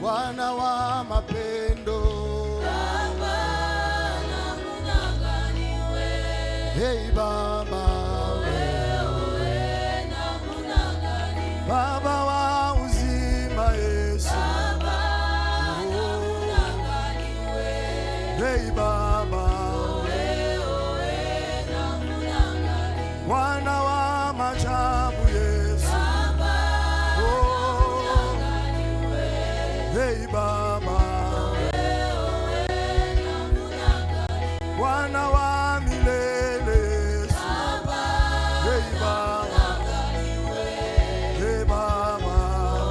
Bwana wa mapendo. Baba namuna gani wewe? Hey Baba, wewe namuna gani? Baba wa uzima Yesu. Baba namuna gani wewe? Hey Baba, wewe namuna gani? Bwana wa majabu Yesu. Baba namuna gani wewe? Hey Baba, wewe namuna gani? Bwana wa milele Yesu. Baba Hey Baba, gani wewe? hey Baba,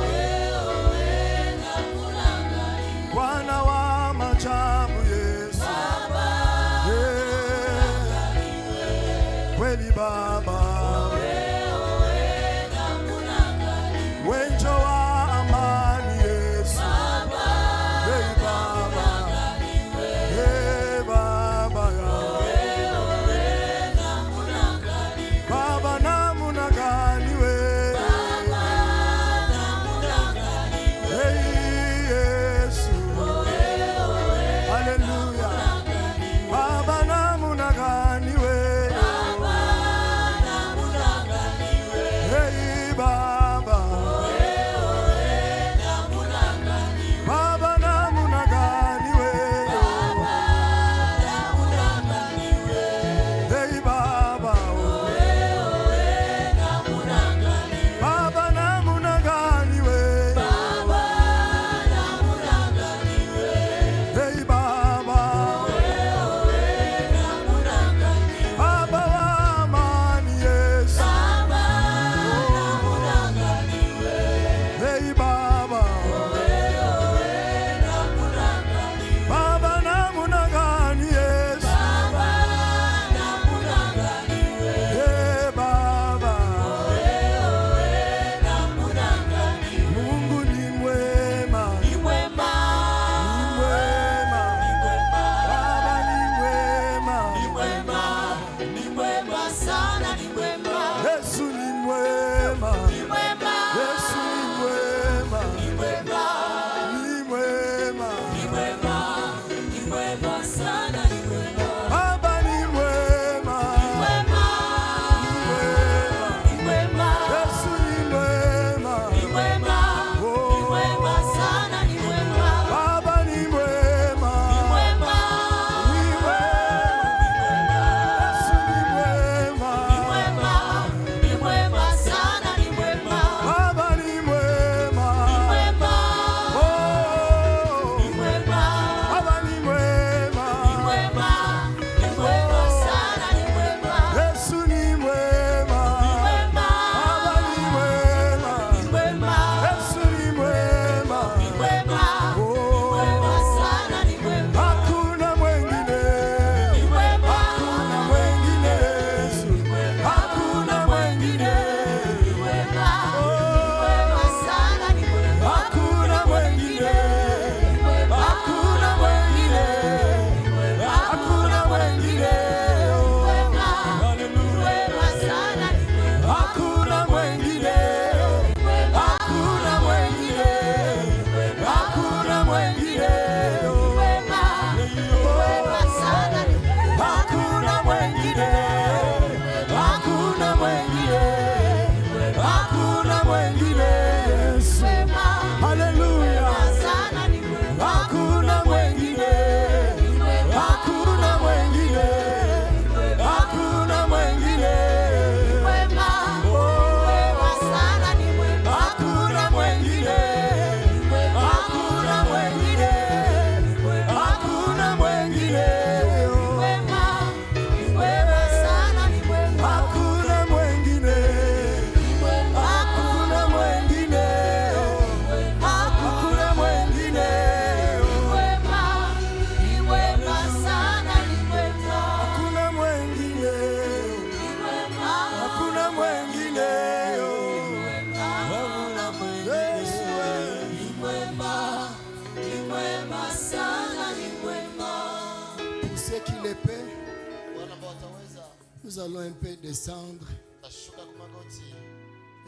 wewe namuna gani? Bwana wa majabu Yesu. Baba Kweli Baba, wewe namuna gani? wenjo wa amani Yesu. Baba Hey Baba, gani wewe? hey Baba ya. wewe namuna gani? Baba namuna gani we? Baba namuna gani? Hey Yesu, wewe haleluya. Baba namuna gani we? Baba namuna gani wewe? Hey Baba, namuna gani? Baba namuna gani we? Baba namuna gani wewe? Hey Baba, namuna gani? Baba namuna gani we? Baba namuna gani wewe? Hey Baba, namuna gani? Baba wa amani Yesu. Baba namuna gani wewe? Hey Baba, namuna gani? Baba namuna gani Yesu. Baba namuna gani wewe? Hey Baba, namuna gani? Mungu ni mwema, Ni mwema, ni mwema. ni mwema, Baba ni mwema, ni mwema, ni mwema sana, ni mwema, Yesu ni mwema, ni mwema, Yesu ni mwema, ni mwema, ni mwema. ni mwema, ni mwema sana, ni mwema, Baba ni mwema, mwema, mwema. ni mwema, Yesu ni mwema, ni mwema, ni mwema sana, ni mwema, Baba ni mwema, ni mwema, ni mwema. Yesu ni mwema, ni mwema, ni mwema sana, ni mwema, Baba ni mwema, ni mwema, oh, ni mwema. Baba ni mwema, Ni mwema, ni mwema sana, ni mwema, Yesu ni mwema, ni mwema, Baba ni mwema, ni mwema, Yesu ni mwema, ni mwema, ni mwema sana, ni mwema, hakuna mwengine, ni mwema, hakuna mwengine Yesu, hakuna mwengine, ni mwema, ni mwema sana, ni mwema, hakuna mwengine, ni mwema, hakuna mwengine, ni mwema, hakuna mwengine, ni mwema, ni mwema sana, ni mwema, hakuna mwengine, ni mwema, hakuna mwengine, hakuna mwengine, ni mwema, ni mwema sana, ni mwema. hakuna mwengine, hakuna mwengine, hakuna mwengine Yesu, haleluya, hakuna mwengine, hakuna mwengine, hakuna mwengine, hakuna mwengine, hakuna mwengine, hakuna mwengine, hakuna mwengine, hakuna mwengine, hakuna mwengine, hakuna mwengine, hakuna mwengine, Yesu pour ceux qui le paient, nous allons un peu descendre.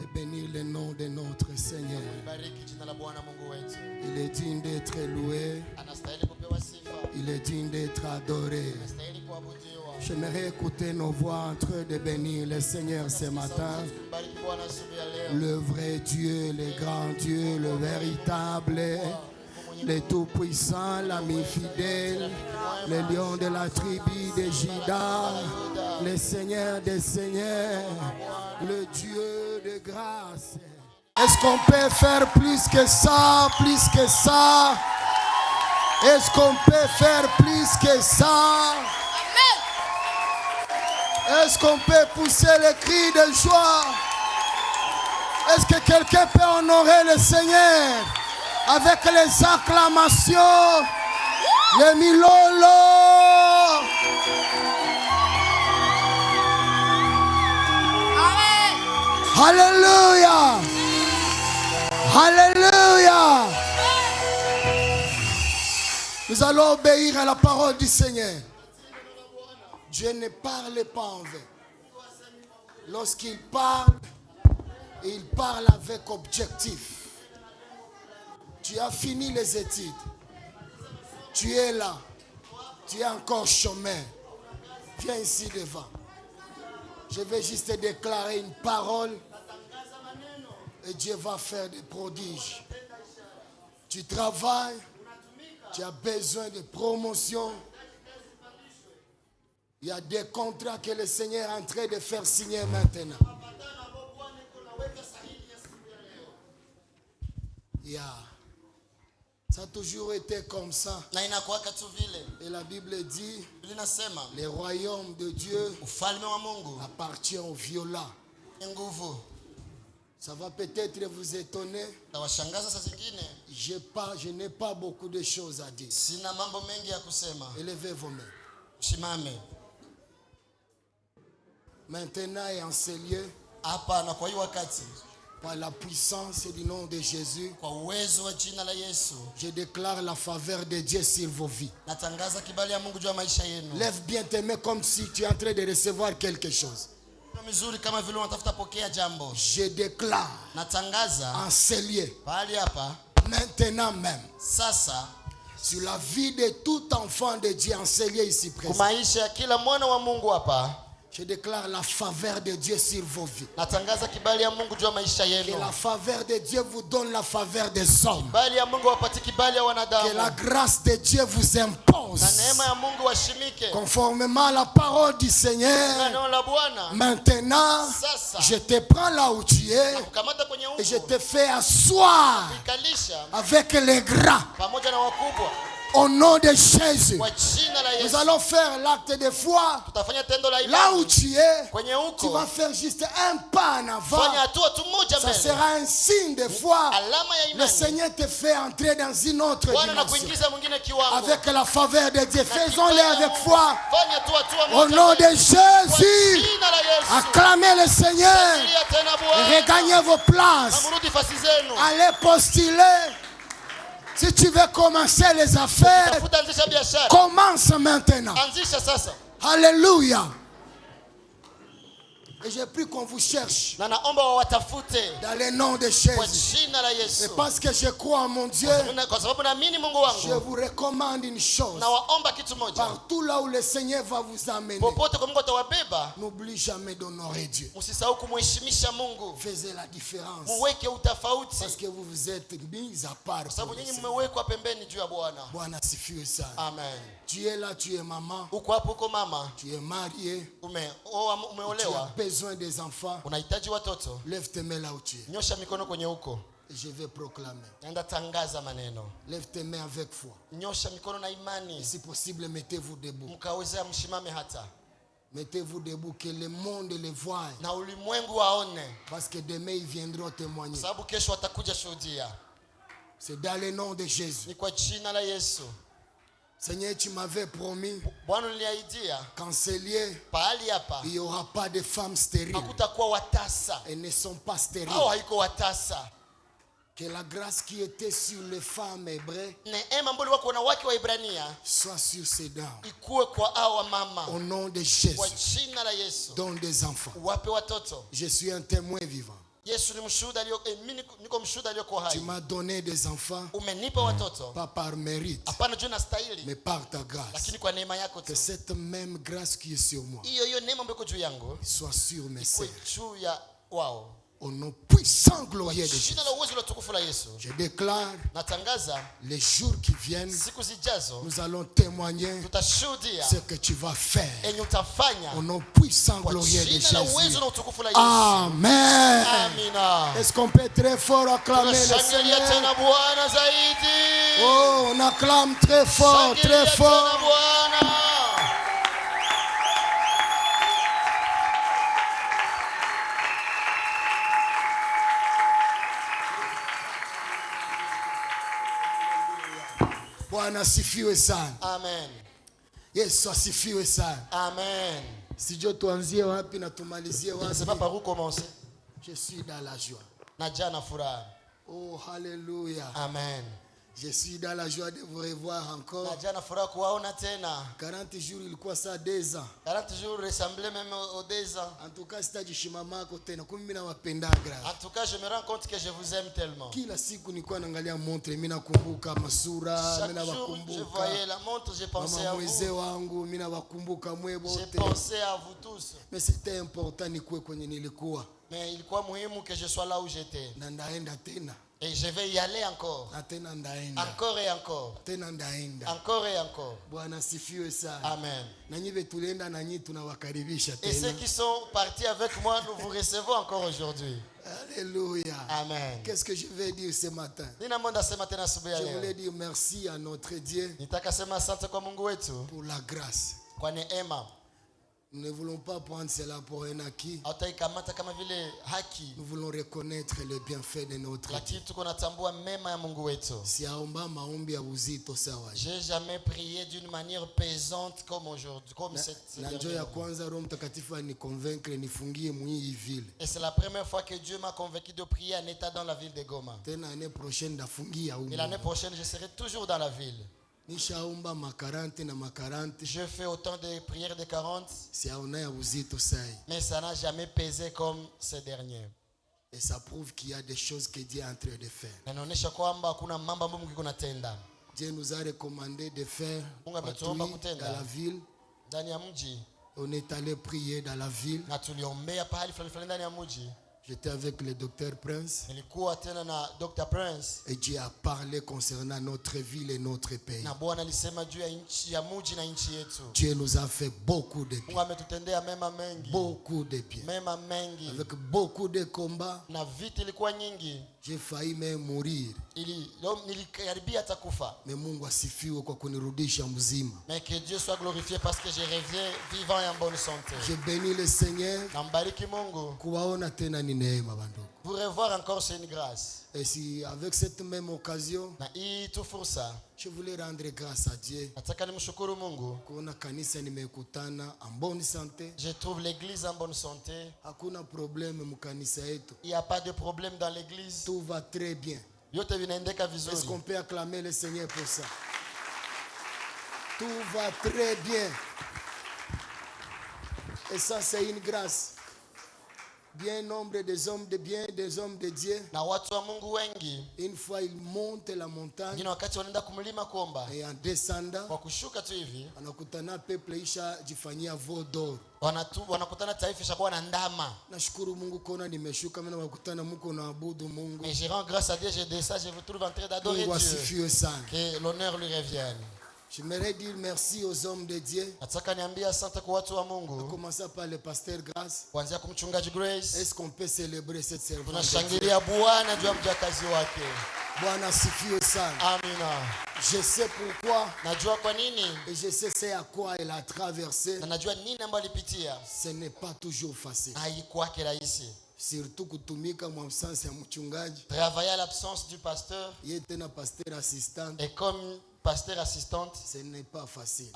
Et bénir le nom de notre Seigneur. Bariki jina la Bwana Mungu wetu. Il est digne d'être loué. Anastahili kupewa sifa. Il est digne d'être adoré. Anastahili kuabudiwa. J'aimerais écouter nos voix en train de bénir le Seigneur ce matin. Bariki Bwana asubuhi ya leo. Le vrai Dieu, le grand Dieu, le véritable, le tout-puissant, l'ami fidèle, le lion de la tribu de Juda, le Seigneur des seigneurs, le Dieu de grâce. Est-ce qu'on peut faire plus que ça, plus que ça? Est-ce qu'on peut faire plus que ça? Est-ce qu'on peut pousser le cri de joie? Est-ce que quelqu'un peut honorer le Seigneur avec les acclamations, les milolo? Alléluia! Alléluia! Nous allons obéir à la parole du Seigneur. Dieu ne parle pas en vain. Lorsqu'il parle, il parle avec objectif. Tu as fini les études. Tu es là. Tu es encore chemin. Viens ici devant. Je vais juste déclarer une parole et Dieu va faire des prodiges. Tu travailles, tu as besoin de promotion. Il y a des contrats que le Seigneur est en train de faire signer maintenant. Ça a toujours été comme ça. Et la Bible dit, le royaume de Dieu appartient aux violents. Ça va peut-être vous étonner. Je n'ai pas beaucoup de choses à dire. Élevez vos mains. Maintenant et en ce lieu, par la puissance du nom de Jésus, je déclare la faveur de Dieu sur vos vies. Lève bien tes mains comme si tu es en train de recevoir quelque chose. Je déclare en ce lieu, maintenant même, sur la vie de tout enfant de Dieu en ce lieu ici présent. Je déclare la faveur de Dieu sur vos vies. Que la faveur de Dieu vous donne la faveur des hommes. Que la grâce de Dieu vous impose. Conformément à la parole du Seigneur. Maintenant, je te prends là où tu es. Et je te fais asseoir avec les grands. Au nom de Jésus, nous allons faire l'acte de foi. Là où tu es, tu vas faire juste un pas en avant. Ça sera un signe de foi. Le Seigneur te fait entrer dans une autre dimension. Avec la faveur de Dieu, faisons-le avec foi. Au nom de Jésus, acclamez le Seigneur. Regagnez vos places. Allez postuler. Si tu veux commencer les affaires, commence maintenant. Alléluia. Et j'ai pris qu'on vous cherche dans le nom de Jésus. Et parce que je crois en mon Dieu, je vous recommande une chose. Partout là où le Seigneur va vous amener, n'oublie jamais d'honorer Dieu. Faisez la différence. Parce que vous vous êtes mis à part. Bwana sifiwe sana. Amen. Tu es là, tu es maman. Tu es marié. Tu as besoin des enfants. Lève tes mains là où tu es. Et je vais proclamer. Lève tes mains avec foi. Et si possible, mettez-vous debout. Mettez-vous debout, que le monde le voie. Parce que demain ils viendront témoigner. C'est dans le nom de Jésus. Seigneur, tu m'avais promis qu'en ce lieu, il n'y aura pas de femmes stériles. Elles ne sont pas stériles. Que la grâce qui était sur les femmes hébreues soit sur ces dames. Au nom de Jésus, donne des enfants. Je suis un témoin vivant. Tu m'as donné des enfants, pas par mérite, mais par ta grâce. Que cette même grâce qui est sur moi soit sur mes sœurs. Au nom puissant, glorieux de Jésus, je déclare, les jours qui viennent, nous allons témoigner ce que tu vas faire. Au nom puissant, glorieux de Jésus. Amen. Est-ce qu'on peut très fort acclamer le Seigneur? Oh, on acclame très fort, très fort. Bwana asifiwe sana. Amen. Yesu asifiwe sana. Amen. Sijui tuanzie wapi na tumalizie wapi. Je ne sais pas par où commencer. Je suis dans la joie. Najaa na furaha. Oh, hallelujah. Amen. Je suis dans la joie de vous revoir encore. Najaa na furaha kuwaona tena. 40 jours ilikuwa saa 2 ans. 40 jours ressemblait même aux 2 ans. En tout cas, sitajishimamako tena. Kumi mimi nawapenda grave. En tout cas, je me rends compte que je vous aime tellement. Kila siku nilikuwa naangalia montre, mimi nakumbuka masura, mimi nawakumbuka. Je voyais la montre, je pensais à vous. Mzee wangu, mimi nawakumbuka mwe wote. Je pensais à vous tous. Mais c'était important nikuwe kwenye nilikuwa. Mais ilikuwa muhimu que je sois là où j'étais. Na ndaenda tena. Et je vais y aller encore. Encore et encore. Encore et encore. Amen. Et ceux qui sont partis avec moi, nous vous recevons encore aujourd'hui. Alléluia. Amen. Qu'est-ce que je vais dire ce matin? Je voulais dire merci à notre Dieu pour la grâce. Nous ne voulons pas prendre cela pour un acquis. Nous voulons reconnaître le bienfait de notre Dieu. J'ai jamais prié d'une manière pesante comme aujourd'hui, comme cette. Et c'est la première fois que Dieu m'a convaincu de prier en état dans la ville de Goma. Et l'année prochaine, je serai toujours dans la ville. Je fais autant de prières de 40, mais ça n'a jamais pesé comme ces derniers. Et ça prouve qu'il y a des choses que Dieu est en train de faire. Dieu nous a recommandé de faire patrouille dans la ville. On est allé prier dans la ville. J'étais avec le docteur Prince. Et Dieu a parlé concernant notre ville et notre pays. Dieu nous a fait beaucoup de bien. Beaucoup de bien. Avec beaucoup de combats. J'ai failli même mourir. Mais Mungu asifiwe kwa kunirudisha mzima. Mais que Dieu soit glorifié parce que je reviens vivant et en bonne santé. Je bénis le Seigneur. Kuwaona tena ni neema bandugu. Pour revoir encore, c'est une grâce. Et si avec cette même occasion, je voulais rendre grâce à Dieu. Kuona kanisa nimekutana en bonne santé. Je trouve l'église en bonne santé. Hakuna problème mkanisa yetu. Il n'y a pas de problème dans l'église. Tout va très bien. Est-ce qu'on peut acclamer le Seigneur pour ça? Tout va très bien. Et ça, c'est une grâce. Bien nombre des hommes de bien, des hommes de Dieu. Une fois ils montent la montagne. Et en descendant, wanakutana peuple isha jifanyia veau d'or. Nashukuru Mungu kona nimeshuka mimi nakutana mko naabudu Mungu. Mais je rends grâce à Dieu, je descends, je vous trouve en train d'adorer Dieu. Que l'honneur lui revienne. J'aimerais dire merci aux hommes de Dieu. À commencer par le pasteur Grace. Est-ce qu'on peut célébrer cette service? Je sais pourquoi. Et je sais c'est à quoi elle a traversé. Ce n'est pas toujours facile. Surtout kutumika mwa absence ya mchungaji. Travailler à l'absence du pasteur. Yeye tena pasteur assistant. Et comme pasteur assistante, ce n'est pas facile.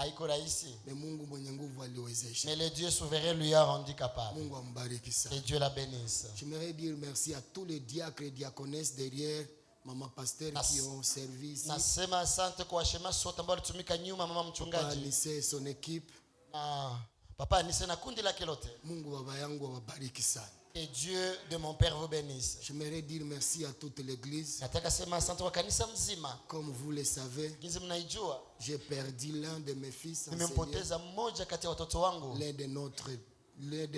Mais Mungu mwenye nguvu aliwezesha. Mais le Dieu souverain lui a rendu capable. Mungu ambariki sana. Et Dieu la bénisse. J'aimerais dire merci à tous les diacres et diaconesses derrière Maman pasteur qui ont servi ici. Nasema asante kwa washema sote ambao walitumika nyuma mama mchungaji. Papa son équipe. Papa Anise na kundi lake lote. Mungu baba yangu awabariki sana. Et Dieu de mon père vous bénisse. J'aimerais dire merci à toute l'église. Nataka sema asante kwa kanisa mzima. Comme vous le savez, Gizi mnaijua, j'ai perdu l'un de mes fils. nimempoteza mmoja kati ya watoto wangu. L'un de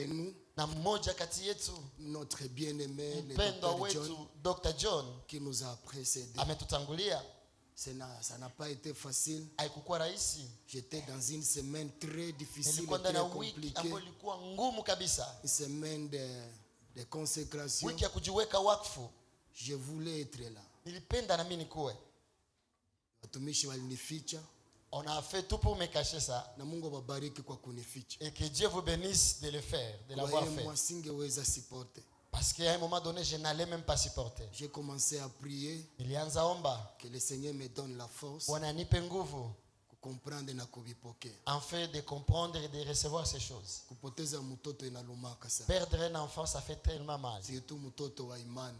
nous. Na mmoja kati yetu, notre bien-aimé, le mpendwa Dr. wetu John, Dr. John, qui nous a précédés. ametutangulia. Ça n'a pas été facile. Haikuwa rahisi. J'étais dans une semaine très difficile, Nilikuwa très ndani ya wiki compliquée. ambayo ilikuwa ngumu kabisa. Une semaine de consécration. Wiki ya kujiweka wakfu. Je voulais être là. Nilipenda na mimi nikuwe. Watumishi walinificha. On a fait tout pour me cacher ça. Na Mungu awabariki kwa kunificha. Et que Dieu vous bénisse de le faire, de l'avoir fait. Moi singeweza supporter. Parce qu'à un moment donné, je n'allais même pas supporter. J'ai commencé à prier. Nilianza omba. Que le Seigneur me donne la force. Bwana nipe nguvu. Comprendre na kubipokea. En fait de comprendre et de recevoir ces choses. Kupoteza mtoto inalumaka sana. Perdre un enfant, ça fait tellement mal. Surtout mtoto wa imani.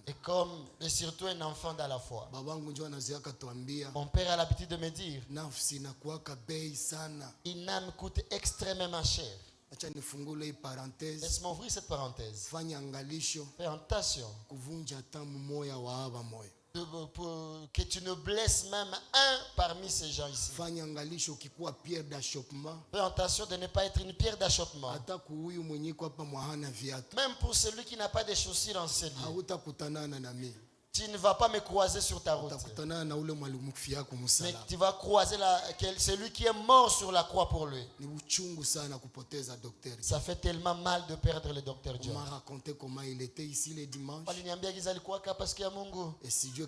Et surtout un enfant dans la foi. Babangu njoo anaziaka tuambia. Mon père a l'habitude de me dire, nafsi inakuwaka bei sana. Une âme coûte extrêmement cher. Acha nifungule hii parenthèse. Laisse-moi ouvrir cette parenthèse. Fanya angalisho. Fais attention. Kuvunja tamu moya wa aba moyo. Que tu ne blesses même un parmi ces gens ici. Fanya angalisho ukikuwa pierre d'achoppement. Fais attention de ne pas être une pierre d'achoppement. Hata kuhuyu mwenye kwa hapa mwahana viatu. Même pour celui qui n'a pas de chaussures en ses lieux. Hautakutana na mimi. Tu ne vas pas me croiser sur ta route. Mais tu vas croiser celui qui est mort sur la croix pour lui. Ça fait tellement mal de perdre le docteur John. On m'a raconté comment il était ici le dimanche. Et si Dieu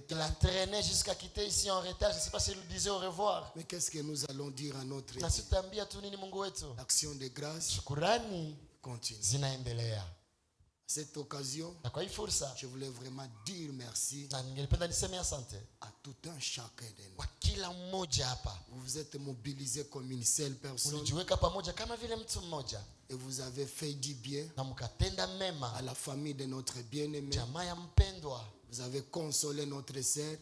il a traîné jusqu'à quitter ici en retard. Je ne sais pas s'il lui disait au revoir. Mais qu'est-ce que nous allons dire à notre Dieu? L'action de grâce continue. Cette occasion, je voulais vraiment dire merci à tout un chacun de nous. Vous vous êtes mobilisés comme une seule personne et vous avez fait du bien à la famille de notre bien-aimé. Vous avez consolé notre sœur.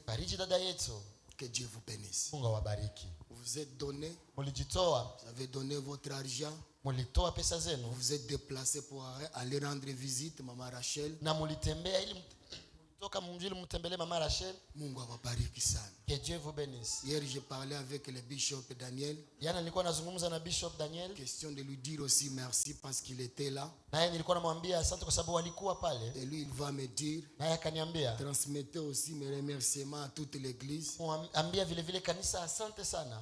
Que Dieu vous bénisse. Vous vous êtes donné, vous avez donné votre argent. Vous vous êtes déplacé pour aller rendre visite Maman Rachel. Que Dieu vous bénisse. Hier j'ai parlé avec le bishop Daniel. Question de lui dire aussi merci parce qu'il était là. Et lui il va me dire, transmettez aussi mes remerciements à toute l'église.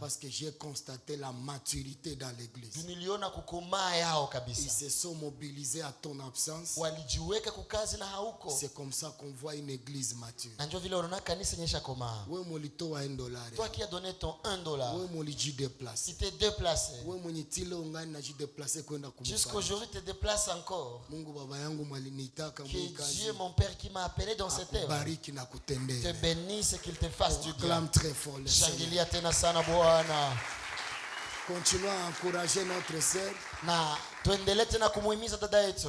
Parce que j'ai constaté la maturité dans l'église. Ils se sont mobilisés à ton absence. C'est comme ça qu'on voit une église mature. Toi qui as donné ton $1, tu t'es déplacé. Jusqu'aujourd'hui tu te déplaces encore. Que Dieu mon Père qui m'a appelé dans cette œuvre te bénisse et qu'il te fasse du bien. Shangilia tena sana Bwana. Continuons à encourager notre sœur. Na tuendelee tena kumuhimiza dada yetu.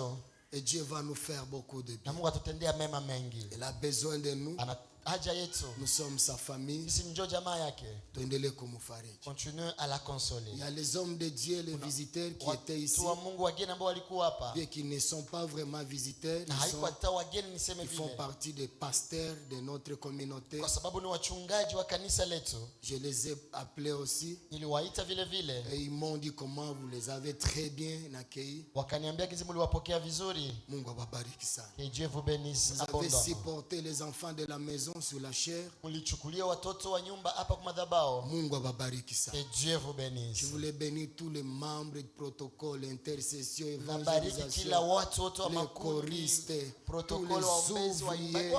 Et Dieu va nous faire beaucoup de bien. Elle a besoin de nous. Nous sommes sa famille. Continue à la consoler. Il y a les hommes de Dieu, les visiteurs qui étaient ici. Bien qu'ils ne sont pas vraiment visiteurs, ils font partie des pasteurs de notre communauté. Je les ai appelés aussi. Et ils m'ont dit comment vous les avez très bien accueillis. Que Dieu vous bénisse. Vous avez supporté les enfants de la maison sur la chair. Que Dieu vous bénisse. Je voulais bénir tous les membres du protocole, l'intercession, l'évangélisation, les choristes, tous les ouvriers.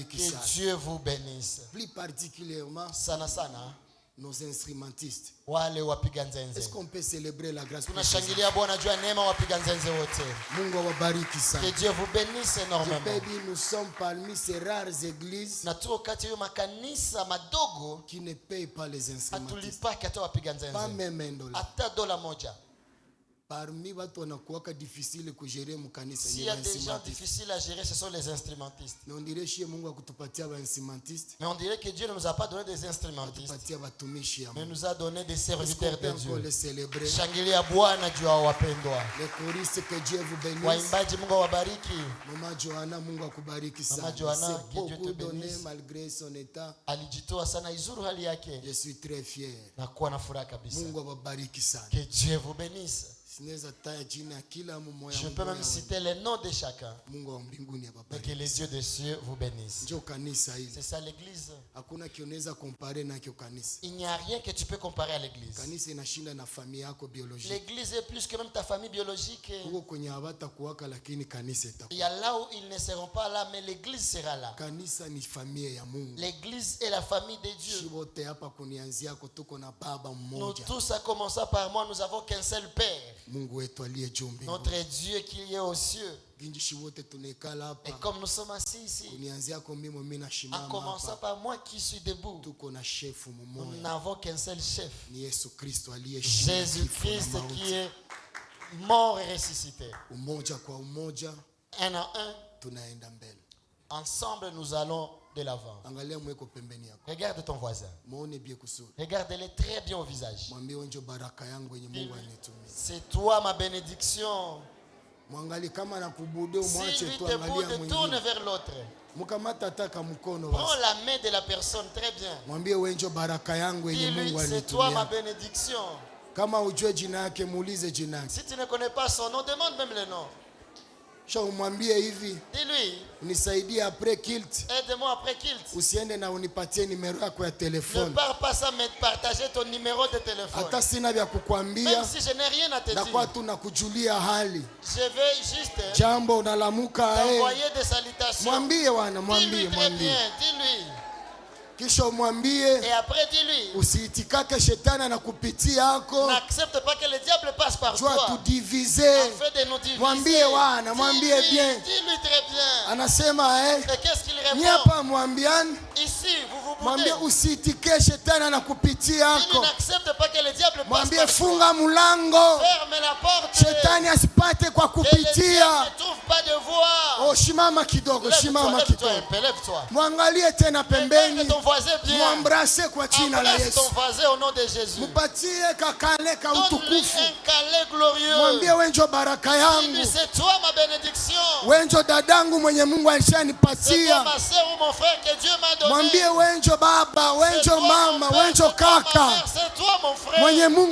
Que Dieu vous bénisse. Plus particulièrement nos instrumentistes. Est-ce qu'on peut célébrer la grâce? Que Dieu vous bénisse énormément. Je peux dire, nous sommes parmi ces rares églises qui ne payent pas les instrumentistes. Pas même $1. Parmi watu wanakuwaka difficile kugere mkanisa. S'il y a des gens difficiles à gérer, ce sont les instrumentistes. Mais on dirait chez Mungu akutupatia ba instrumentistes. Mais on dirait que Dieu ne nous a pas donné des instrumentistes. Mais nous a donné des serviteurs de Dieu. Shangilia Bwana juu ya wapendwa. Les choristes, que Dieu vous bénisse. Waimbaji, Mungu awabariki. Maman Johanna, Mungu akubariki sana. Maman Johanna, que Dieu te donné bénisse. Malgré son état. Alijitoa sana izuru hali yake. Je suis très fier. Na kuwa na furaha kabisa. Mungu awabariki sana. Que Dieu vous bénisse. Je peux même citer les noms de chacun. Mais que les dieux des cieux vous bénissent. C'est ça l'église. Il n'y a rien que tu peux comparer à l'église. L'église est plus que même ta famille biologique. Il y a là où ils ne seront pas là, mais l'église sera là. L'église est la famille de Dieu. Nous tous, à commencer par moi, nous n'avons qu'un seul Père. Notre Dieu qui est aux cieux. Et comme nous sommes assis ici, en commençant par moi qui suis debout, nous n'avons qu'un seul chef, Jésus-Christ, qui est mort et ressuscité. Un à un, ensemble nous allons de l'avant. Regarde ton voisin. Regarde-le très bien au visage. C'est toi ma bénédiction. Si lui te boude, tourne vers l'autre. Prends la main de la personne très bien. Dis-lui, c'est toi ma bénédiction. Si tu ne connais pas son nom, demande même le nom. Dis-lui, aide-moi après kilt. Ne pars pas sans me partager ton numéro de téléphone. Même si je n'ai rien à te dire, je vais juste t'envoyer des salutations. Dis-lui très bien, dis-lui. Et après dis-lui, n'accepte pas que le diable passe par toi afin de nous diviser. Dis-lui très bien. Et qu'est-ce qu'il répond? Ici vous vous boudez. Dis-lui, n'accepte pas que le diable passe par toi. Ferme la porte. Et le diable ne trouve pas de voix. Lève-toi. Embrasse ton voisin au nom de Jésus. Donne-lui un câlin glorieux. Dis-lui, c'est toi ma bénédiction. C'est toi ma soeur ou mon frère que Dieu m'a donné. C'est toi mon frère que Dieu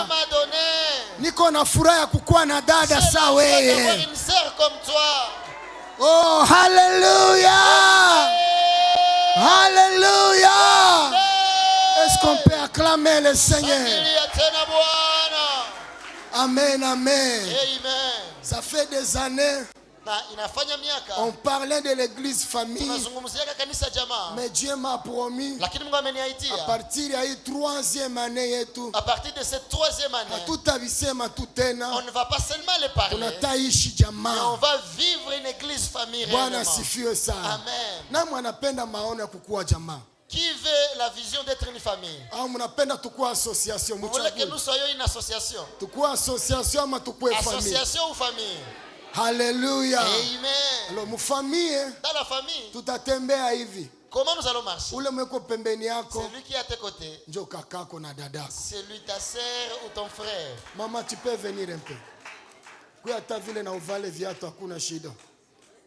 m'a donné. C'est d'avoir une sœur comme toi. Oh, hallelujah! Alléluia! Est-ce qu'on peut acclamer le Seigneur? Amen, amen. Ça fait des années. On parlait de l'église famille. Mais Dieu m'a promis à partir de cette troisième année, on ne va pas seulement les parler, mais on va vivre une église famille réellement. Amen. Qui veut la vision d'être une famille? Vous voulez que nous soyons une association? Association ou famille? Alléluia. Amen. Alors, mon famille, dans la famille, tout a tembé. Comment nous allons marcher? Celui qui est à tes côtés, c'est lui ta sœur ou ton frère. Maman, tu peux venir un peu.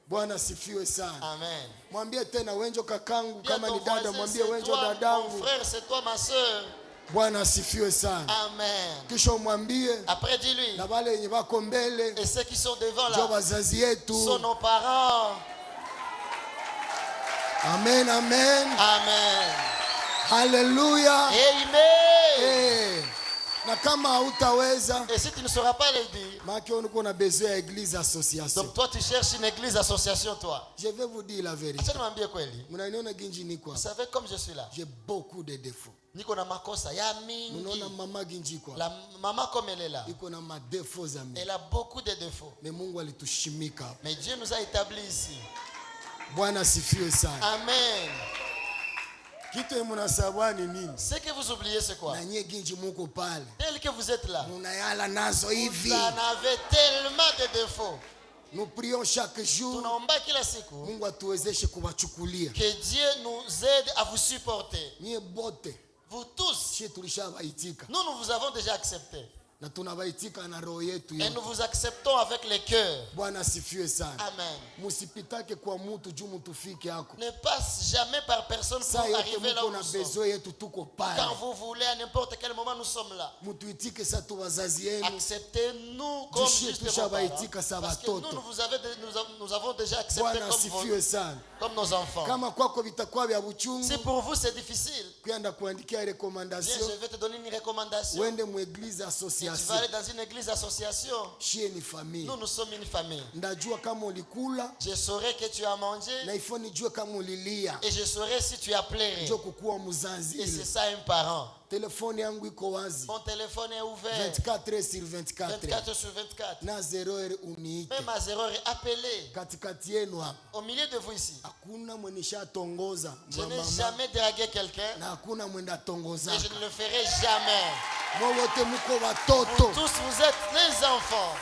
Bwana sifiwe sana. Amen. Mwambie tena wenjo kakangu kama ni dada, mwambie wenjo dadangu. Mon frère, c'est toi ma sœur. Bwana sifiwe sana. Amen. Kisha mwambie après dis-lui, na wale wenye wako mbele, et ceux qui sont devant là, ndio wazazi yetu, sont nos parents. Amen, amen. Amen. Hallelujah. Amen. Hey. Na kama hautaweza, et si tu ne sauras pas le dire, maana uko na besoin ya église association. Donc toi tu cherches une église association toi. Je vais vous dire la vérité. Acha niambie kweli. Mnaniona ginji niko. Vous savez comme je suis là. J'ai beaucoup de défauts. Niko na makosa ya mingi. Mnaona mama ginji kwa. La maman comme elle est là. Iko na ma défauts za mingi. Elle a beaucoup de défauts. Mais Mungu alitushimika. Mais Dieu nous a établis ici. Bwana sifiwe sana. Amen. Ce que vous oubliez, c'est quoi? Tel que vous êtes là, vous en avez tellement de défauts. Nous prions chaque jour que Dieu nous aide à vous supporter. Vous tous, nous vous avons déjà accepté. Et nous vous acceptons avec les cœurs. Amen. Ne passe jamais par personne pour arriver là où nous sommes. Quand vous voulez, à n'importe quel moment, nous sommes là. Acceptez-nous comme juste vos parents. Parce que nous avons déjà accepté comme nos enfants. Si pour vous c'est difficile, viens, je vais te donner une recommandation. Tu vas aller dans une église association. Nous sommes une famille. Je saurai que tu as mangé. Et je saurai si tu as pleuré. Et c'est ça un parent. Mon téléphone est ouvert 24 heures sur 24. 24 sur 24. Même à 0 heure, appelez. Au milieu de vous ici, je n'ai jamais dragué quelqu'un. Et je ne le ferai jamais. Vous tous, vous êtes les enfants.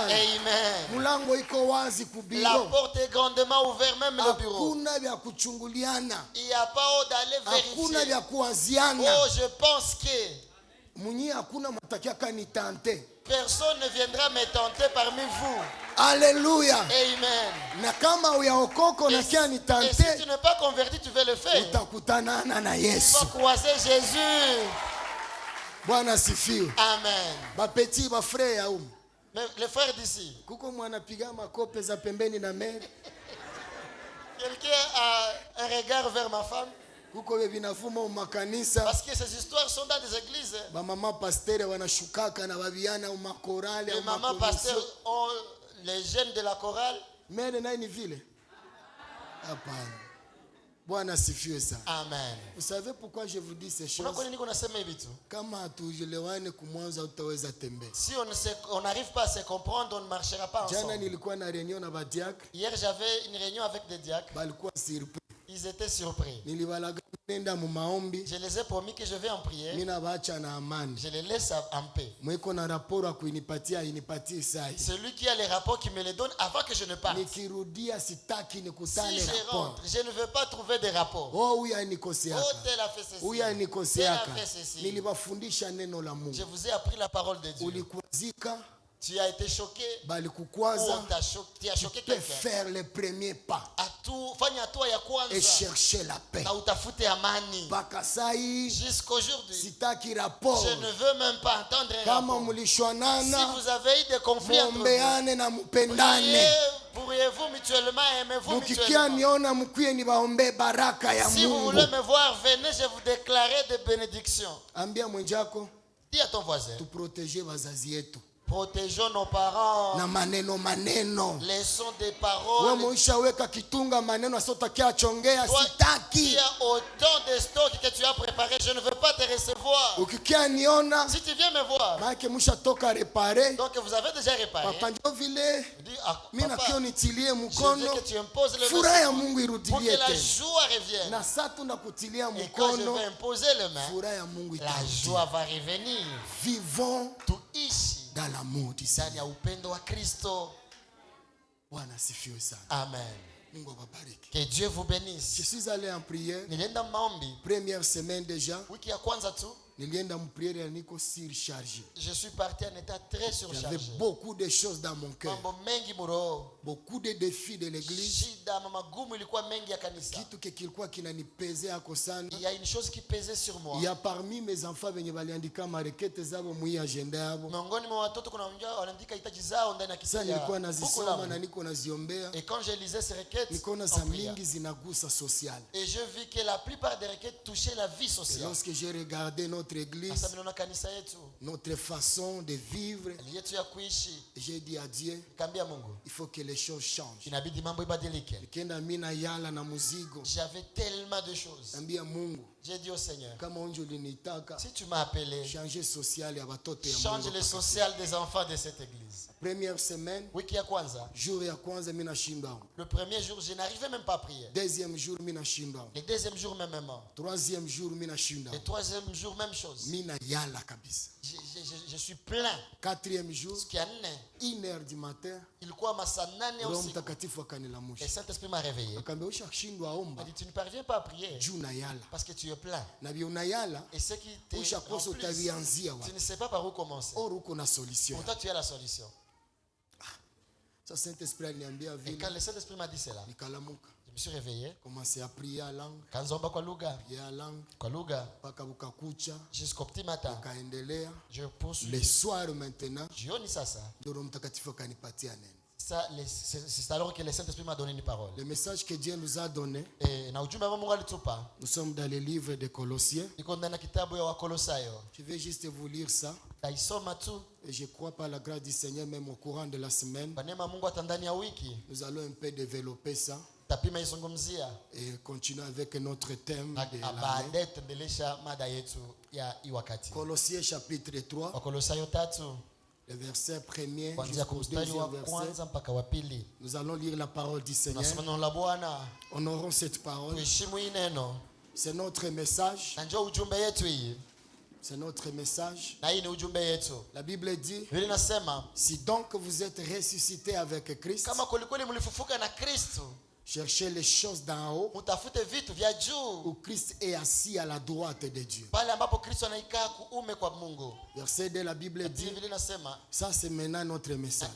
Amen. La porte est grandement ouverte, même le bureau. Il n'y a pas où d'aller vérifier. Oh, je pense que personne ne viendra me tenter parmi vous. Alléluia. Amen. Et si tu n'es pas converti, tu veux le faire. Il faut croiser Jésus. Amen. Mais les frères d'ici, quelqu'un a un regard vers ma femme? Parce que ces histoires sont dans des églises. Les mamans pasteurs ont les jeunes de la chorale. Amen. Vous savez pourquoi je vous dis ces choses? Si on n'arrive pas à se comprendre, on ne marchera pas ensemble. Hier, j'avais une réunion avec des diacres. Ils étaient surpris. Je les ai promis que je vais en prière. Je les laisse en paix. Celui qui a les rapports, qui me les donne avant que je ne parte. Si je rentre, je ne veux pas trouver des rapports. Oh, tel a fait ceci. Tel a fait ceci. Je vous ai appris la parole de Dieu. Tu as été choqué. Tu as choqué quelqu'un. Faire les premiers pas et chercher la paix. Jusqu'aujourd'hui, je ne veux même pas entendre un rapport. Si vous avez eu des conflits entre vous, pourriez-vous mutuellement aimer-vous mutuellement? Si vous voulez me voir, venez, je vous déclarer des bénédictions. Dis à ton voisin. Protégeons nos parents. Laissons des paroles. Toi qui as autant de stocks que tu as préparé, je ne veux pas te recevoir. Si tu viens me voir, donc vous avez déjà réparé. Dis, papa, je veux que tu imposes le main pour que la joie revienne. Et quand je vais imposer le main, la joie va revenir. Vivons tout ici dans l'amour du Seigneur. Amen. Que Dieu vous bénisse. Je suis allé en prière. Première semaine déjà. Je suis parti en état très surchargé. J'avais beaucoup de choses dans mon cœur. Beaucoup de défis de l'église. Il y a une chose qui pesait sur moi. Il y a parmi mes enfants et quand je lisais ces requêtes, et je vis que la plupart des requêtes touchaient la vie sociale. Lorsque j'ai regardé notre notre église, notre façon de vivre, j'ai dit à Dieu, il faut que les choses changent. J'avais tellement de choses. J'ai dit au Seigneur, si tu m'as appelé, change le social des enfants de cette église. Première semaine, le premier jour, je n'arrivais même pas à prier. Deuxième jour, le deuxième jour même. Troisième jour, le troisième jour, même chose. Je suis plein. Quatrième jour, 1h du matin, le Saint-Esprit m'a réveillé. Il m'a dit, tu ne parviens pas à prier parce que tu es plein. Et ce qui te remplit, tu ne sais pas par où commencer. Pourtant, tu as la solution. Et quand le Saint-Esprit m'a dit cela, je me suis réveillé. Commencé à prier à langue. Prier à langue. Jusqu'au petit matin. Je poursuis. Le soir maintenant, c'est alors que le Saint-Esprit m'a donné une parole. Le message que Dieu nous a donné, nous sommes dans le livre de Colossiens. Je vais juste vous lire ça. Et je crois par la grâce du Seigneur, même au courant de la semaine, nous allons un peu développer ça et continuer avec notre thème de l'année. Colossiens chapitre 3, le verset 1er jusqu'au 2e verset. Nous allons lire la parole du Seigneur. Honorons cette parole. C'est notre message. C'est notre message. La Bible dit, si donc vous êtes ressuscité avec Christ, cherchez les choses d'en haut, où Christ est assis à la droite de Dieu. Verset 2, la Bible dit, ça c'est maintenant notre message.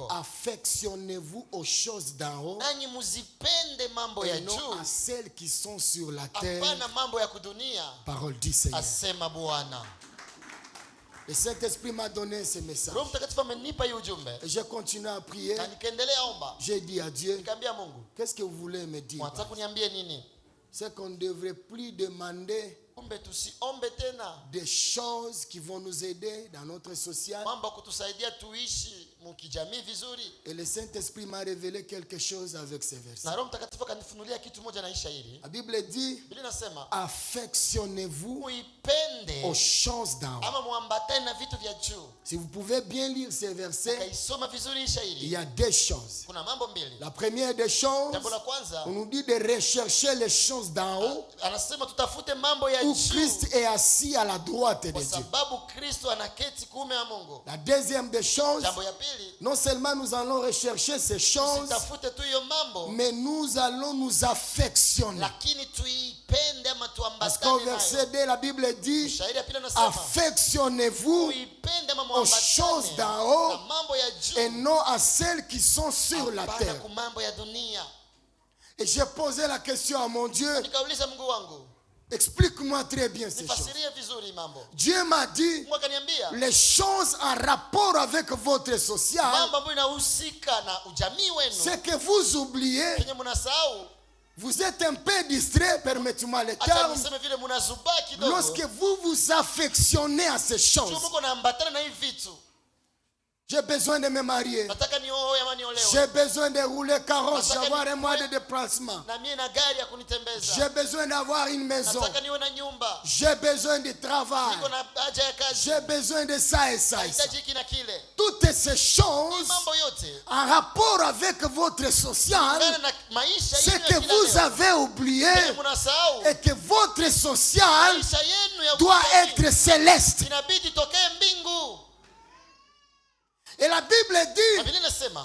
Affectionnez-vous aux choses d'en haut et non à celles qui sont sur la terre. Parole du Seigneur. Le Saint-Esprit m'a donné ce message. Et j'ai continué à prier. J'ai dit à Dieu, qu'est-ce que vous voulez me dire? C'est qu'on ne devrait plus demander des choses qui vont nous aider dans notre social. Et le Saint-Esprit m'a révélé quelque chose avec ces versets. La Bible dit, affectionnez-vous aux choses d'en haut. Si vous pouvez bien lire ces versets, il y a deux choses. La première des choses, on nous dit de rechercher les choses d'en haut, où Christ est assis à la droite de Dieu. La deuxième des choses, non seulement nous allons rechercher ces choses, mais nous allons nous affectionner. Parce qu'au verset 2, la Bible dit, affectionnez-vous aux choses d'en haut et non à celles qui sont sur la terre. Et j'ai posé la question à mon Dieu, explique-moi très bien ces choses. Dieu m'a dit, les choses en rapport avec votre social, c'est que vous oubliez. Vous êtes un peu distrait, permettez-moi le terme, lorsque vous vous affectionnez à ces choses. J'ai besoin de me marier. J'ai besoin de rouler carrosse, d'avoir un mois de déplacement. J'ai besoin d'avoir une maison. J'ai besoin de travail. J'ai besoin de ça et ça et ça. Toutes ces choses en rapport avec votre social, c'est que vous avez oublié et que votre social doit être céleste. Et la Bible dit,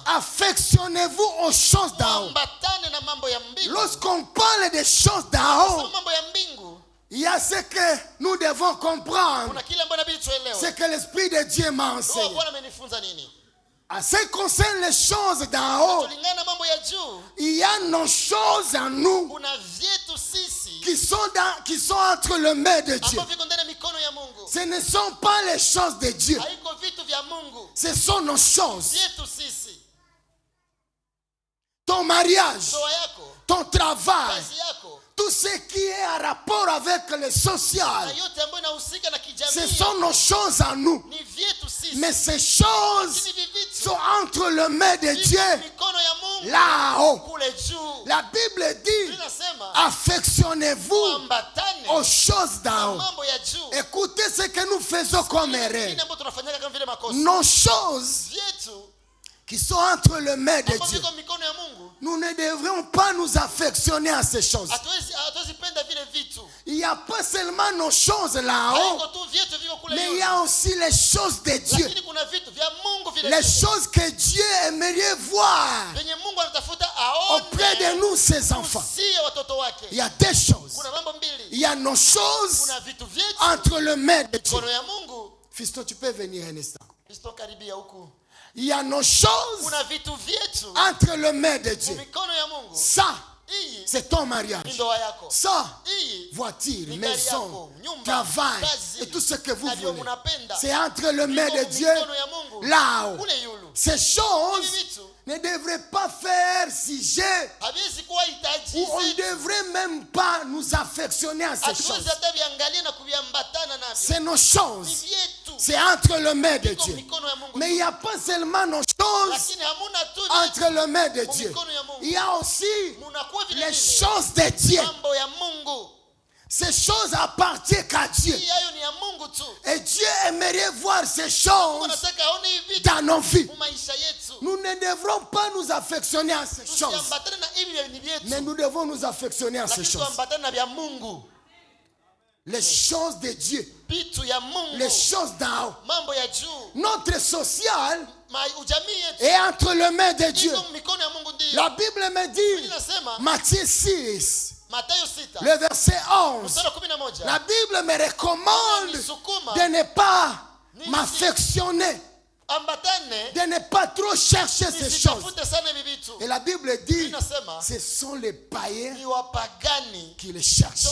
affectionnez-vous aux choses d'en haut. Lorsqu'on parle des choses d'en haut, il y a ce que nous devons comprendre. C'est que l'Esprit de Dieu m'a enseigné. À ce qui concerne les choses d'en haut, il y a nos choses en nous qui sont entre les mains de Dieu. Ce ne sont pas les choses de Dieu. Ce sont nos choses. Ton mariage, ton travail, tout ce qui est en rapport avec le social, ce sont nos choses à nous. Mais ces choses sont entre les mains de Dieu là-haut. La Bible dit, affectionnez-vous aux choses d'en haut. Écoutez ce que nous faisons comme erreur. Nos choses qui sont entre les mains de Dieu, nous ne devrions pas nous affectionner à ces choses. Il n'y a pas seulement nos choses là-haut, mais il y a aussi les choses de Dieu. Les choses que Dieu aimerait voir auprès de nous, ses enfants. Il y a des choses. Il y a nos choses entre les mains de Dieu. Fiston, tu peux venir un instant. Il y a nos choses entre les mains de Dieu. Ça, c'est ton mariage. Ça, voiture, maison, travail et tout ce que vous voulez. C'est entre les mains de Dieu là-haut. Ces choses ne devraient pas faire sujet, ou on ne devrait même pas nous affectionner à ces choses. C'est nos choses. C'est entre les mains de Dieu. Mais il n'y a pas seulement nos choses entre les mains de Dieu. Il y a aussi les choses de Dieu. Ces choses appartiennent à Dieu. Et Dieu aimerait voir ces choses dans nos vies. Nous ne devrons pas nous affectionner à ces choses, mais nous devons nous affectionner à ces choses. Les choses de Dieu, les choses d'en haut. Notre social est entre les mains de Dieu. La Bible me dit, Matthieu 6, le verset 11, la Bible me recommande de ne pas m'affectionner, de ne pas trop chercher ces choses. Et la Bible dit, ce sont les païens qui les cherchent.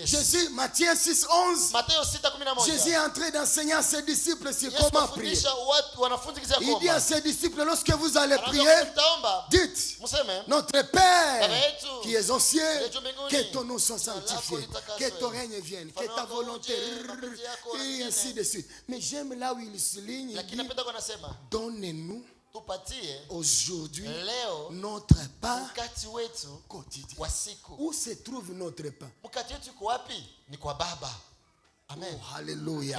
Jésus, Matthieu 6, 11, Jésus est entré d'enseigner à ses disciples sur comment prier. Il dit à ses disciples, lorsque vous allez prier, dites, notre Père qui es aux cieux, que ton nom soit sanctifié, que ton règne vienne, que ta volonté, et ainsi de suite. Mais j'aime là où il souligne, il dit, donnez-nous aujourd'hui notre pain quotidien. Où se trouve notre pain? Amen. Oh, alléluia.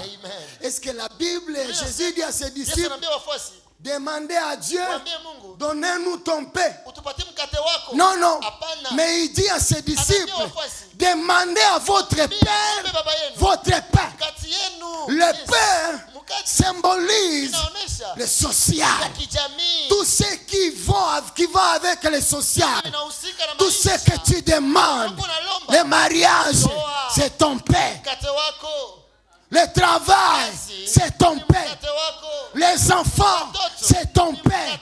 Est-ce que la Bible, Jésus dit à ses disciples, demandez à Dieu, donnez-nous ton pain? Non, non. Mais il dit à ses disciples, demandez à votre Père votre pain. Le pain symbolise le social. Tout ce qui va avec le social. Tout ce que tu demandes. Le mariage, c'est ton pain. Le travail, c'est ton pain. Les enfants, c'est ton pain.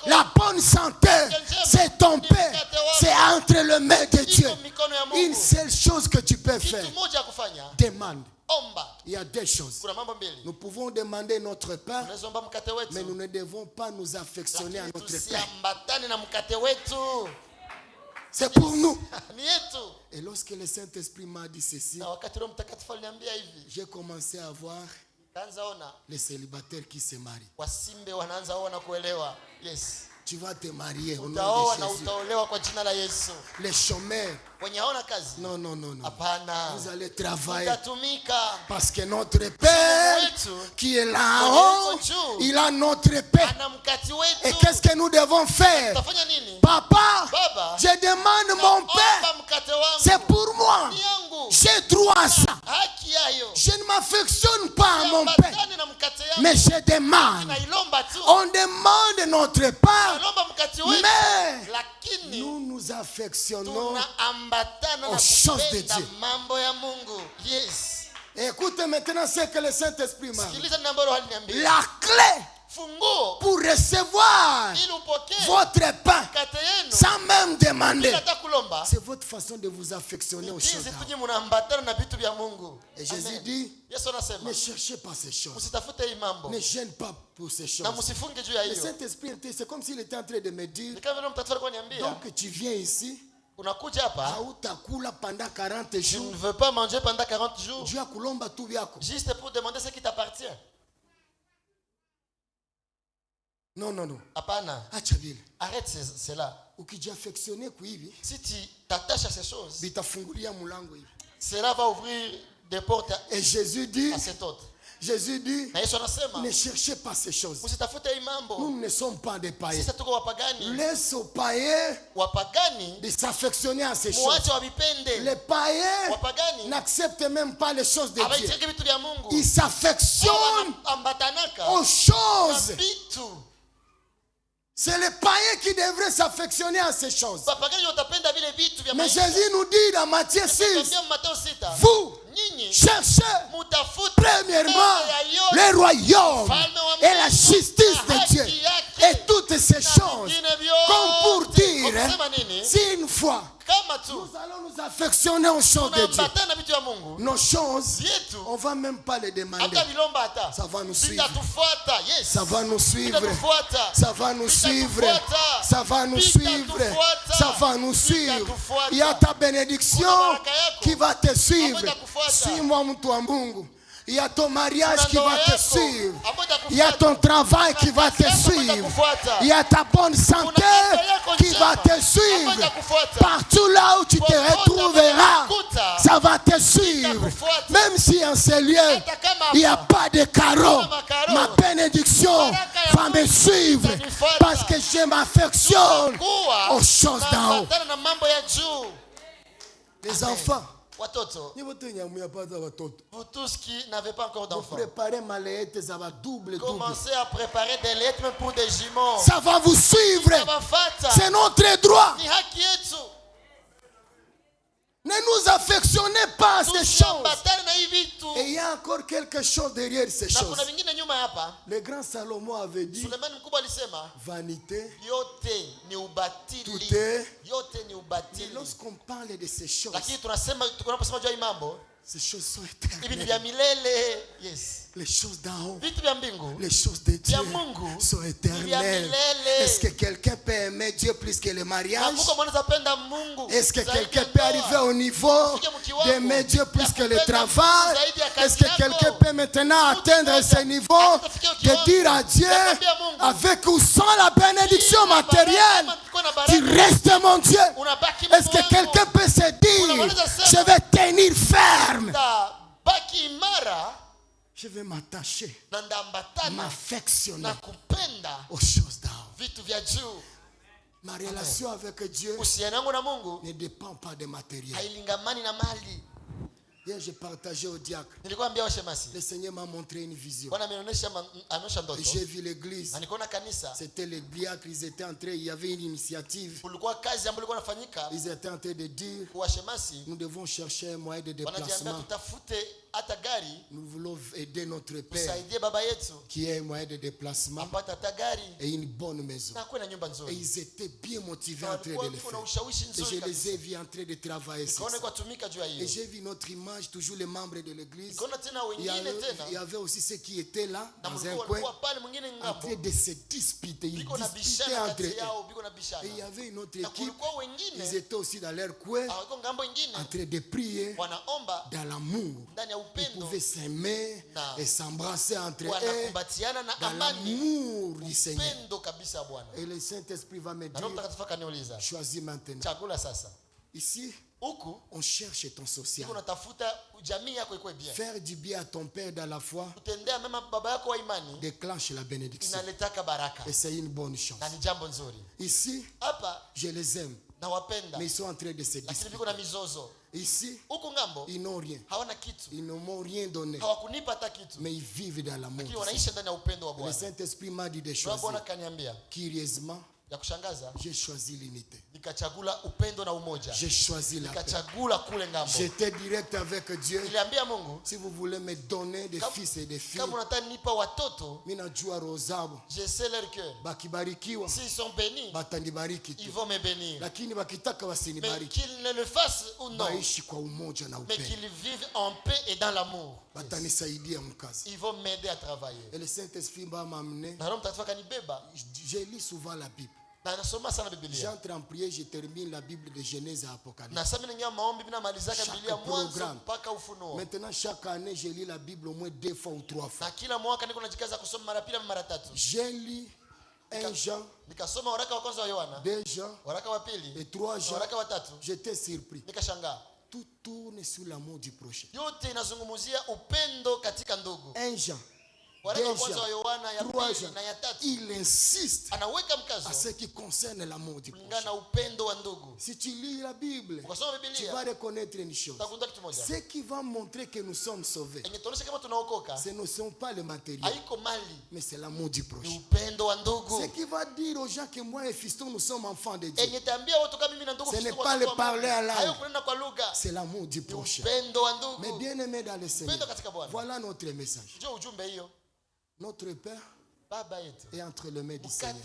La bonne santé, c'est ton pain. C'est entre les mains de Dieu. Une seule chose que tu peux faire, demande. Il y a des choses. Nous pouvons demander notre pain, mais nous ne devons pas nous affectionner à notre pain. C'est pour nous. Et lorsque le Saint-Esprit m'a dit ceci, j'ai commencé à voir les célibataires qui se marient. Tu vas te marier au nom de Jésus. Les chômeurs, non, non, non, non. Vous allez travailler parce que notre Père qui est là-haut, il a notre pain. Et qu'est-ce que nous devons faire? Papa, je demande mon pain. C'est pour moi. J'ai droit à ça. Je ne m'affectionne pas à mon pain, mais je demande. On demande notre pain, mais nous nous affectionnons aux choses de Dieu. Écoute maintenant ce que le Saint-Esprit m'a dit. La clé pour recevoir votre pain sans même demander, c'est votre façon de vous affectionner aux choses. Et Jésus dit, ne cherchez pas ces choses, ne gêne pas pour ces choses. Le Saint-Esprit, c'est comme s'il était en train de me dire, donc tu viens ici unakuja hapa, hautakula pendant 40 tu jours. ne veux pas manger pendant 40 jours, Dieu akulomba tu byako. juste pour demander ce qui t'appartient. Non, non, non. Hapana. Acha vile. Arrête cela. Ukijiaffectionner kuivi, Si tu t'attaches à ces choses, bitafungulia mulango hivi. cela va ouvrir des portes Et Jésus dit, à cet autre. Jésus dit, Na Yesu anasema, ne cherchez pas ces choses. usitafute hii mambo. Nous ne sommes pas des païens. Sisi tuko wapagani. Laisse aux païens Wapagani de s'affectionner à ces choses. muache wavipende. Les païens Wapagani n'acceptent même pas les choses de Dieu. hawaitiriki vitu vya Mungu. Ils s'affectionnent Ambatanaka aux choses. na vitu. C'est les païens qui devraient s'affectionner à ces choses. Wapagani watapenda vile vitu vya Mais maisha. Jésus nous dit dans Matthieu 6, Tukiambia Mathayo 6, vous nyinyi cherchez mutafute premièrement mbele ya yote le royaume ufalme wa et la Mungu justice na de Dieu. haki yake, Et toutes ces na choses, vingine vyote. comme pour dire, Kwa kusema nini? si une fois Kama tu nous allons nous affectionner aux choses de Dieu, tunaambatana na vitu vya Mungu, nos choses, vyetu on va même pas les demander. hata vilomba hata Ça va nous suivre. vitatufuata. Yes. Ça va nous suivre. Vitatufuata. Ça va nous suivre. Vitatufuata. Ça va nous suivre. Vitatufuata. Ça va nous suivre. Vitatufuata. Il y a ta bénédiction Kuna baraka yako qui va te suivre. ambayo itakufuata. Suis-moi mtu wa Mungu. Il y a ton mariage qui va te suivre. ambayo itakufuata. Il y a ton travail qui va te Kazi yako suivre. itakufuata. Il y a ta bonne santé Kuna afya yako qui njema va te ambayo suivre. itakufuata. Partout là où tu te Popote retrouveras, ambapo utakuta, ça va te suivre. itakufuata. Même si en ce lieu, Hata kama il n'y a hapa pas de carreaux, hakuna makaro, ma bénédiction baraka ya va me Mungu suivre itanifuata. parce que je m'affectionne Kuwa aux choses d'en haut. naambatana na mambo ya juu. Les Amen. enfants, Watoto, vous tous qui n'avez pas encore vous d'enfants, préparez ma lettre, ça va double. commencez à préparer des lettres même pour des jumeaux. Ça va vous suivre. Tawafata. C'est notre droit. Ni haki yetu. Ne nous affectionnez pas à ces choses. Tusiambatane na hivi vitu. Et il y a encore quelque chose derrière ces Na choses. kuna vingine nyuma hapa. Le grand Salomon avait dit, Sulemani mkubwa alisema, vanité, yote ni ubatili. tout est. Yote ni Mais ubatili. lorsqu'on parle de ces choses, Lakini tunaposema juu ya hii mambo, ces choses sont hivi ni éternelles. vya milele. Yes. Les choses d'en haut, Vitu vya mbingu, les choses de Dieu vya Mungu sont ni vya éternelles. milele. Est-ce que quelqu'un peut aimer Dieu plus que le mariage? Hakuna mwanaweza penda Mungu. Est-ce que zaidi quelqu'un ya peut ndoa. arriver au niveau d'aimer Dieu plus que le travail? zaidi ya kazi Est-ce que yako. quelqu'un peut maintenant atteindre ce niveau de dire à Dieu, avec ou sans la bénédiction matérielle, tu restes mon Dieu? Unabaki Est-ce que Mungu quelqu'un wangu. peut se dire, je vais tenir ferme, Baki imara je vais m'attacher, na ndambatana m'affectionner na kupenda aux choses d'en haut? vitu vya juu. Ma relation avec Dieu Uhusiano wangu na Mungu ne dépend pas de matériel. hailingamani na mali. Hier, j'ai partagé au diacre. Nilikuwa ambia washemasi, Le Seigneur m'a montré une vision. Bwana amenionyesha ndoto. J'ai vu l'église. Na nikaona kanisa. C'était les diacres, ils étaient en train, il y avait une initiative. Kulikuwa kazi ambayo ilikuwa inafanyika. Ils étaient en train de dire, Kwa washemasi, nous devons chercher un moyen de wanajiambia déplacement. tutafute hata gari Nous voulons aider notre Père tusaidie baba yetu qui a un moyen de déplacement apate hata gari et une bonne maison. na kuwe na nyumba Et nzuri. ils étaient bien motivés Na en train walikuwa de le kuna faire. ushawishi Et nzuri je les kabisa. ai vus en train de travailler sur Nikaona ça. kwa tumika juu ya Et hiyo. j'ai vu notre image, toujours les membres de l'église. Nikaona tena Il y wengine avait, tena il y avait aussi ceux qui étaient là, na dans un mlikuwa coin, walikuwa pale mwingine en ngambo. train de se disputer. Ils Biko na disputaient bishana entre kati eux. yao, biko na bishana. Et il y avait une autre Na équipe, kulikuwa ils wengine étaient aussi dans leur coin, hawako ngambo ingine en train de prier wanaomba dans l'amour. ndani ya Ils upendo, pouvaient s'aimer Na. et s'embrasser entre eux wanakumbatiana na dans amani, l'amour du Seigneur. upendo kabisa Bwana. Et le Saint-Esprit va me Na Roho dire, Mtakatifu akaniuliza, choisis maintenant. chagula sasa. Ici, Huku on cherche ton social. iko natafuta jamii yako ikuwe bien. Faire du bien à ton Père dans la foi Kutendea mema baba yako wa imani déclenche la bénédiction. inaletaka baraka Et c'est une bonne chose. na ni jambo nzuri. Ici, Hapa je les aime, nawapenda, mais ils sont en train de se lakini disputer. viko na mizozo. Ici, Huku ngambo ils n'ont rien. hawana kitu, Ils ne m'ont rien donné, hawakunipa hata kitu, mais ils vivent dans l'amour. lakini du wanaishi ndani ya upendo wa Seigneur. Le Bwana. Saint-Esprit m'a dit de Roho choisir. Bwana kaniambia, Curieusement, ya kushangaza, j'ai choisi l'unité. nikachagula upendo na umoja, J'ai choisi la paix. nikachagula kule ngambo. J'étais direct avec Dieu. Niliambia Mungu, Si vous voulez me donner des fils et des filles, kama unataka nipa watoto, mina jua roho zao je sais leur cœur. bakibarikiwa S'ils sont bénis, batanibariki tu, ils vont me bénir. lakini bakitaka Mais wasinibariki qu'ils ne le fassent ou non, baishi kwa umoja na mais upendo, qu'ils vivent en paix et dans l'amour. batanisaidia mkazi. Ils vont m'aider à travailler. Et le Saint-Esprit m'a amené. Na Roho Mtakatifu akanibeba, Je lis souvent la Bible. J'entre en prière, je termine la Bible de Genèse à Apocalypse. Chaque programme. Maintenant, chaque année, je lis la Bible au moins 2 fois ou 3 fois. J'ai lu 1 Jean, 2 Jean et 3 Jean. J'étais surpris. Tout tourne sur l'amour du prochain. 1 Jean, 2 Jean, 3 Jean. Il insiste à ce qui concerne l'amour du prochain. Si tu lis la Bible, tu vas reconnaître une chose. Ce qui va montrer que nous sommes sauvés, ce ne sont pas les matériels, mais c'est l'amour du prochain. Ce qui va dire aux gens que moi et fiston nous sommes enfants de Dieu, ce n'est pas le parler à langue, c'est l'amour du prochain. Mais bien aimé dans le Seigneur, voilà notre message. Notre Père est entre les mains du Seigneur.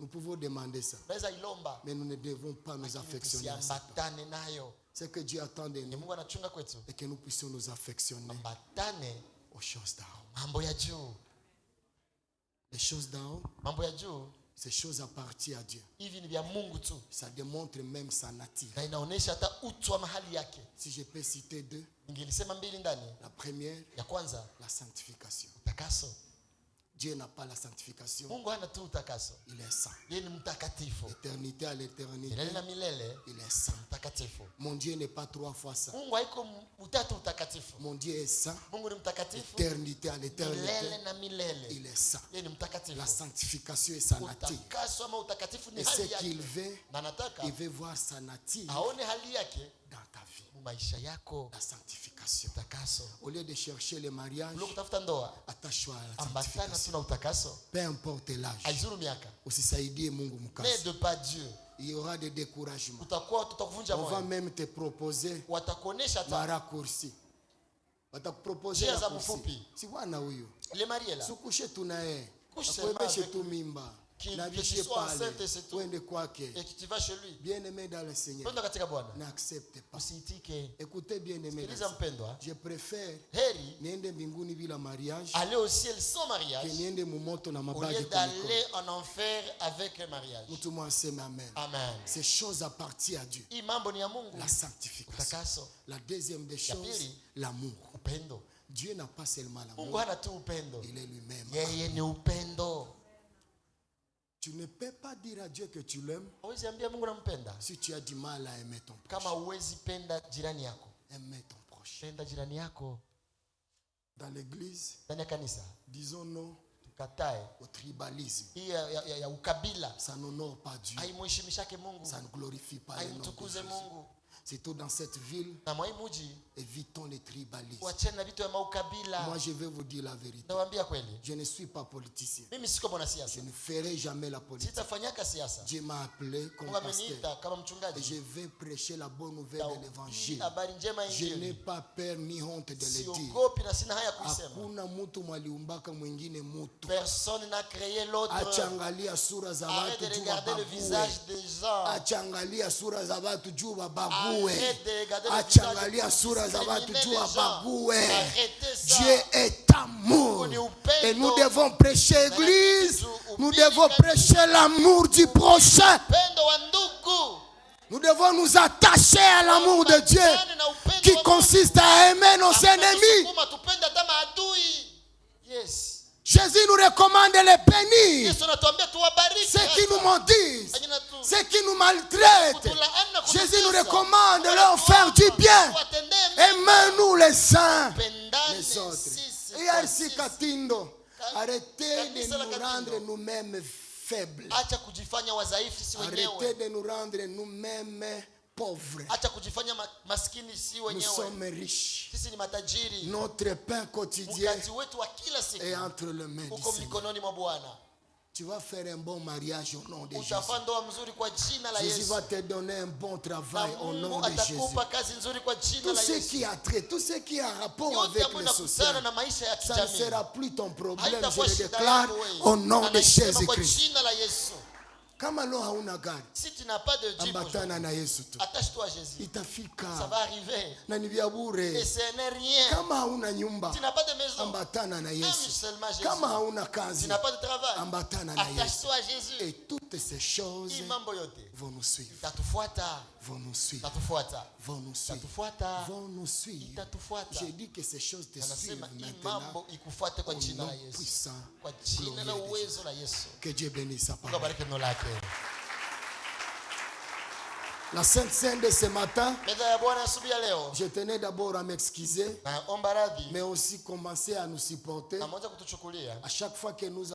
Nous pouvons demander ça, mais nous ne devons pas nous affectionner à ça. C'est que Dieu attend de nous et que nous puissions nous affectionner aux choses d'en haut. Les choses d'en haut, ces choses appartiennent à Dieu. Ça démontre même sa nature. Si je peux citer 2. La première, la sanctification. Dieu n'a pas la sanctification. Il est saint. L'éternité à l'éternité, il est saint. Mon Dieu n'est pas 3 fois saint. Mon Dieu est saint. L'éternité à l'éternité, il est saint. La sanctification est sa nature. Et ce qu'il veut, il veut voir sa nature dans ta vie. La sanctification. Au lieu de chercher le mariage, attache-toi à la sanctification. Peu importe l'âge. Usisaidie Mungu mkazi. N'aide pas Dieu. Il y aura des découragements. On va même te proposer un raccourci. Watakuproposer raccourci. Si wana huyo. Sukushe tunaye. Akwebeshe tu mimba. Na vishe pale, uende kwake. Bien aimé dans le Seigneur, n'accepte pas. Écoutez bien aimé, je préfère niende mbinguni bila mariage, aller au ciel sans mariage, que niende mumoto na mabaki, au lieu d'aller en enfer avec un mariage. Nous tout le monde s'aime, amen. Amen. Ces choses appartiennent à Dieu. La sanctification. La deuxième des choses, l'amour. Dieu n'a pas seulement l'amour, il est lui-même. Tu ne peux pas dire à Dieu que tu l'aimes si tu as du mal à aimer ton prochain. Aimer ton prochain. Dans l'église, disons non au tribalisme. Ça n'honore pas Dieu. Ça ne glorifie pas le nom de Jésus. Surtout dans cette ville, évitons les tribalismes. Moi, je vais vous dire la vérité. Je ne suis pas politicien. Je ne ferai jamais la politique. Dieu m'a appelé comme pasteur. Et je vais prêcher la bonne nouvelle de l'évangile. Je n'ai pas peur ni honte de le dire. Hakuna mtu mwaliumbaka mwingine mtu. Achangalia sura za watu juu wabague. Achangalia sura za watu juu wabague. Achangalia sura za watu juu wabague. Dieu est amour. Et nous devons prêcher l'église. Nous devons prêcher l'amour du prochain. Nous devons nous attacher à l'amour de Dieu qui consiste à aimer nos ennemis. Jésus nous recommande les bénir, ceux qui nous maudissent, ceux qui nous maltraitent. Jésus nous recommande de leur faire du bien. Aimez-nous les uns les autres. Et ainsi, Katindo, arrêtez de nous rendre nous-mêmes faibles. Arrêtez de nous rendre nous-mêmes pauvres. Nous sommes riches. Notre pain quotidien est entre les mains du Seigneur. Tu vas faire un bon mariage au nom de Jésus. Jésus va te donner un bon travail au nom de Jésus. Tout ce qui a trait, tout ce qui a rapport avec le social, ça ne sera plus ton problème. Je le déclare au nom de Jésus-Christ. Kama lo hauna gari, si tu n'as pas de Dieu, attache-toi à Jésus. Itafika. Ça va arriver. Na ni vya bure. Et ce n'est rien. Kama hauna nyumba, tu n'as pas de maison, ambatana na Yesu. Seulement Jésus. Kama hauna kazi, tu n'as pas de travail, ambatana na Yesu. attache-toi à Jésus. Et tout toutes ces choses vont nous suivre. Vont nous suivre. Vont nous suivre. Vont nous suivre. J'ai dit que ces choses te suivent maintenant. Au nom puissant. Que Dieu bénisse sa parole. La Sainte Seine de ce matin, je tenais d'abord à m'excuser, mais aussi commencer à nous supporter. À chaque fois que nous